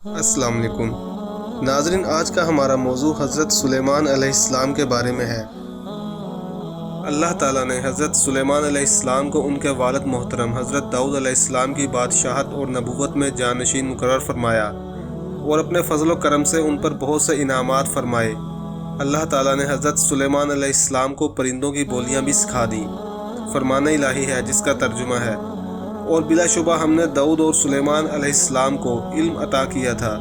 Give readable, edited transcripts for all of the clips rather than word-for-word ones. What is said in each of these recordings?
السلام علیکم ناظرین، آج کا ہمارا موضوع حضرت سلیمان علیہ السلام کے بارے میں ہے۔ اللہ تعالیٰ نے حضرت سلیمان علیہ السلام کو ان کے والد محترم حضرت داؤد علیہ السلام کی بادشاہت اور نبوت میں جانشین مقرر فرمایا اور اپنے فضل و کرم سے ان پر بہت سے انعامات فرمائے۔ اللہ تعالیٰ نے حضرت سلیمان علیہ السلام کو پرندوں کی بولیاں بھی سکھا دیں۔ فرمان الہی ہے جس کا ترجمہ ہے، اور بلا شبہ ہم نے داؤد اور سلیمان علیہ السلام کو علم عطا کیا تھا،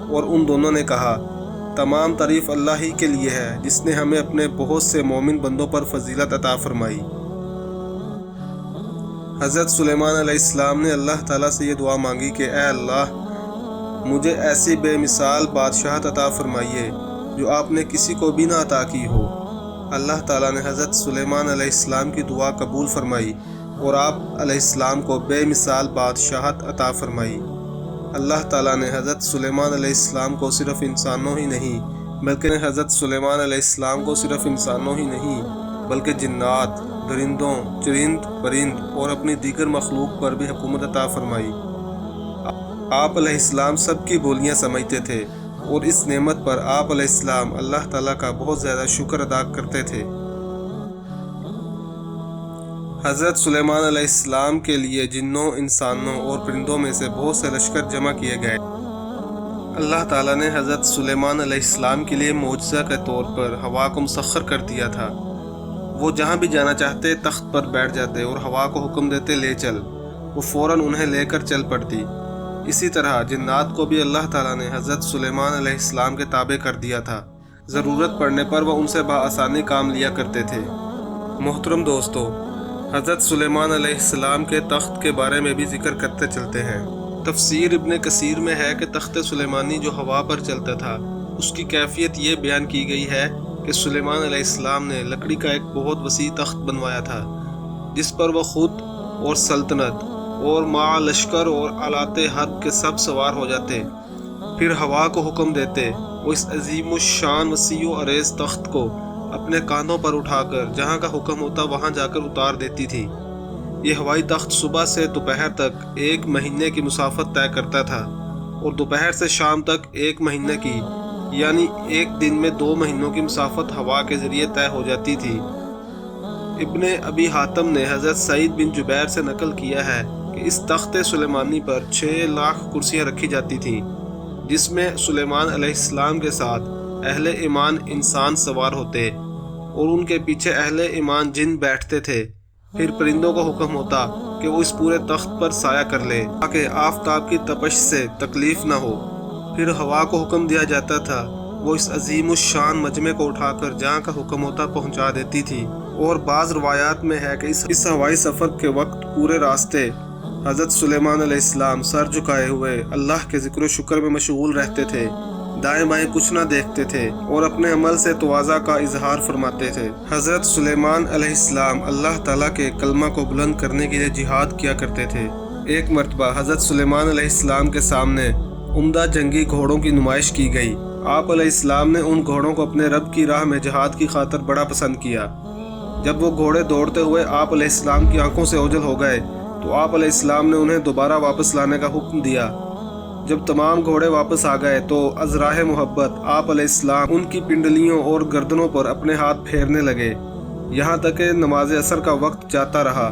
اور ان دونوں نے کہا، تمام تعریف اللہ ہی کے لیے ہے جس نے ہمیں اپنے بہت سے مومن بندوں پر فضیلت عطا فرمائی۔ حضرت سلیمان علیہ السلام نے اللہ تعالیٰ سے یہ دعا مانگی کہ اے اللہ، مجھے ایسی بے مثال بادشاہت عطا فرمائیے جو آپ نے کسی کو بھی نہ عطا کی ہو۔ اللہ تعالیٰ نے حضرت سلیمان علیہ السلام کی دعا قبول فرمائی اور آپ علیہ السلام کو بے مثال بادشاہت عطا فرمائی۔ اللہ تعالیٰ نے حضرت سلیمان علیہ السلام کو صرف انسانوں ہی نہیں بلکہ جنات، درندوں، چرند پرند اور اپنی دیگر مخلوق پر بھی حکومت عطا فرمائی۔ آپ علیہ السلام سب کی بولیاں سمجھتے تھے، اور اس نعمت پر آپ علیہ السلام اللہ تعالیٰ کا بہت زیادہ شکر ادا کرتے تھے۔ حضرت سلیمان علیہ السلام کے لیے جنوں، انسانوں اور پرندوں میں سے بہت سے لشکر جمع کیے گئے۔ اللہ تعالیٰ نے حضرت سلیمان علیہ السلام کے لیے معجزہ کے طور پر ہوا کو مسخر کر دیا تھا۔ وہ جہاں بھی جانا چاہتے تخت پر بیٹھ جاتے اور ہوا کو حکم دیتے لے چل، وہ فوراً انہیں لے کر چل پڑتی۔ اسی طرح جنات کو بھی اللہ تعالیٰ نے حضرت سلیمان علیہ السلام کے تابع کر دیا تھا۔ ضرورت پڑنے پر وہ ان سے بآسانی کام لیا کرتے تھے۔ محترم دوستو، حضرت سلیمان علیہ السلام کے تخت کے بارے میں بھی ذکر کرتے چلتے ہیں۔ تفسیر ابن کثیر میں ہے کہ تخت سلیمانی جو ہوا پر چلتا تھا، اس کی کیفیت یہ بیان کی گئی ہے کہ سلیمان علیہ السلام نے لکڑی کا ایک بہت وسیع تخت بنوایا تھا، جس پر وہ خود اور سلطنت اور مع لشکر اور آلات حرب کے سب سوار ہو جاتے۔ پھر ہوا کو حکم دیتے، وہ اس عظیم الشان وسیع و عریض تخت کو اپنے کاندھوں پر اٹھا کر جہاں کا حکم ہوتا وہاں جا کر اتار دیتی تھی۔ یہ ہوائی تخت صبح سے دوپہر تک 1 مہینے کی مسافت طے کرتا تھا، اور دوپہر سے شام تک 1 مہینے کی، یعنی ایک دن میں 2 مہینوں کی مسافت ہوا کے ذریعے طے ہو جاتی تھی۔ ابن ابی حاتم نے حضرت سعید بن جبیر سے نقل کیا ہے کہ اس تخت سلیمانی پر 6 لاکھ کرسیاں رکھی جاتی تھیں، جس میں سلیمان علیہ السلام کے ساتھ اہل ایمان انسان سوار ہوتے اور ان کے پیچھے اہل ایمان جن بیٹھتے تھے۔ پھر پرندوں کو حکم ہوتا کہ وہ اس پورے تخت پر سایہ کر لے تاکہ آفتاب کی تپش سے تکلیف نہ ہو۔ پھر ہوا کو حکم دیا جاتا تھا، وہ اس عظیم الشان مجمع کو اٹھا کر جہاں کا حکم ہوتا پہنچا دیتی تھی۔ اور بعض روایات میں ہے کہ اس ہوائی سفر کے وقت پورے راستے حضرت سلیمان علیہ السلام سر جھکائے ہوئے اللہ کے ذکر و شکر میں مشغول رہتے تھے، دائیں بائیں کچھ نہ دیکھتے تھے اور اپنے عمل سے تواضع کا اظہار فرماتے تھے۔ حضرت سلیمان علیہ السلام اللہ تعالیٰ کے کلمہ کو بلند کرنے کے لیے جہاد کیا کرتے تھے۔ ایک مرتبہ حضرت سلیمان علیہ السلام کے سامنے عمدہ جنگی گھوڑوں کی نمائش کی گئی۔ آپ علیہ السلام نے ان گھوڑوں کو اپنے رب کی راہ میں جہاد کی خاطر بڑا پسند کیا۔ جب وہ گھوڑے دوڑتے ہوئے آپ علیہ السلام کی آنکھوں سے اوجھل ہو گئے تو آپ علیہ السلام نے انہیں دوبارہ واپس لانے کا حکم دیا۔ جب تمام گھوڑے واپس آ گئے تو از راہ محبت آپ علیہ السلام ان کی پنڈلیوں اور گردنوں پر اپنے ہاتھ پھیرنے لگے، یہاں تک کہ نماز عصر کا وقت جاتا رہا۔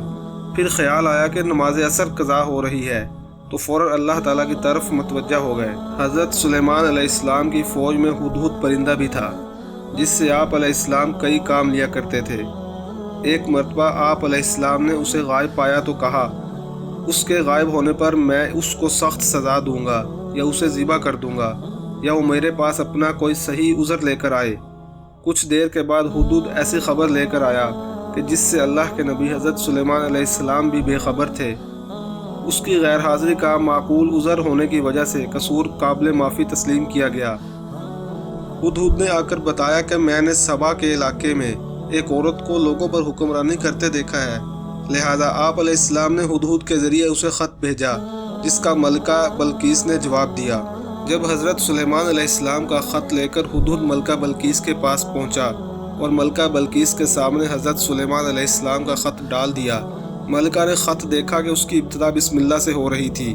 پھر خیال آیا کہ نماز عصر قضا ہو رہی ہے، تو فوراً اللہ تعالیٰ کی طرف متوجہ ہو گئے۔ حضرت سلیمان علیہ السلام کی فوج میں ہدہد پرندہ بھی تھا، جس سے آپ علیہ السلام کئی کام لیا کرتے تھے۔ ایک مرتبہ آپ علیہ السلام نے اسے غائب پایا تو کہا، اس کے غائب ہونے پر میں اس کو سخت سزا دوں گا، یا اسے ذبح کر دوں گا، یا وہ میرے پاس اپنا کوئی صحیح عذر لے کر آئے۔ کچھ دیر کے بعد ہدہد ایسی خبر لے کر آیا کہ جس سے اللہ کے نبی حضرت سلیمان علیہ السلام بھی بے خبر تھے۔ اس کی غیر حاضری کا معقول عذر ہونے کی وجہ سے قصور قابل معافی تسلیم کیا گیا۔ ہدہد نے آ کر بتایا کہ میں نے سبا کے علاقے میں ایک عورت کو لوگوں پر حکمرانی کرتے دیکھا ہے، لہذا آپ علیہ السلام نے ہدہد کے ذریعے اسے خط بھیجا، جس کا ملکہ بلقیس نے جواب دیا۔ جب حضرت سلیمان علیہ السلام کا خط لے کر ہدہد ملکہ بلقیس کے پاس پہنچا اور ملکہ بلقیس کے سامنے حضرت سلیمان علیہ السلام کا خط ڈال دیا، ملکہ نے خط دیکھا کہ اس کی ابتدا بسم اللہ سے ہو رہی تھی